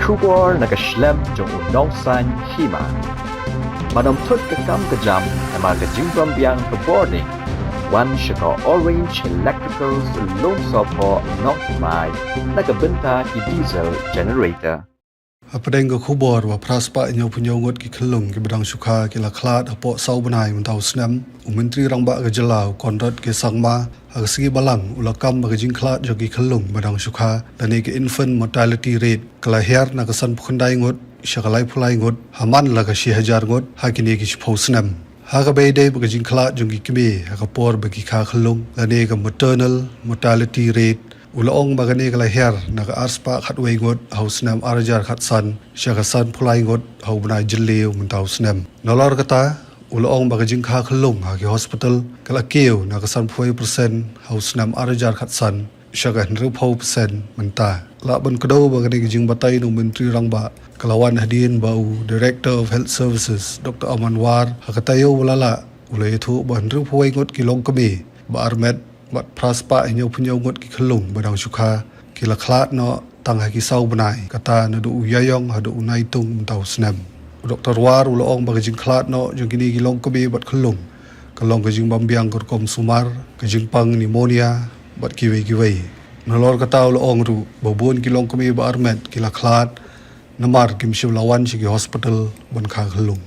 Kubor nakaslem jong Nongsaiñ Hima. Manamtut kakam kajam nama kajingbam biang boarding. One shaka orange electricals longsopo nokmai nakabenta ki diesel generator. Apedeng ke kubor wa praspa nyau punyongot ki khyllung ki bedang sukha ki laklat apo sau benai mentau snem Myntri Rangbah ke jelau Conrad K Sangma segi balang ulakam ke jingklat jogi khyllung bedang sukha dan ke infant mortality rate kala Hiar na kesan pukandai ngot syakalai pulai ngot haman la ke 1000 ngot hakini ki chpau snem ha ka beide ke jingklat jogi kime ha ka por bagi kha khyllung dan ke maternal mortality rate Ulaong bagani kala Hiar naga arspa khatway ngot hau snem arajar khatsan syakasan pulai ngot hau benai jeliu mentau snem Nailur kata ulaong bagajing kha khyllung ha ki hospital kala keu naga san phuai persen hau snem arajar khatsan syakan rupau persen menta la ban kedo bagani jing batai no Myntri Rangbah kalawan hadin bau Director of Health Services Dr. Amanwar ha katayo ulala ulai thu ban rupau ngot ki long kami ba armet bat praspa nyau punyau ngot ki khyllung badang sukha ki laklat no tang ha ki sau benai kata na du yayong ha du nai tung mentau snem Dr. War ulong bagajing klat no jong kini ki long kabe bat khyllung kalong kajing bambiang korkom sumar kajing pang pneumonia bat kiwei Nailur kata ulong ru babun ki long kabe ba armet ki laklat namar kim lawan si ki hospital ban kha khyllung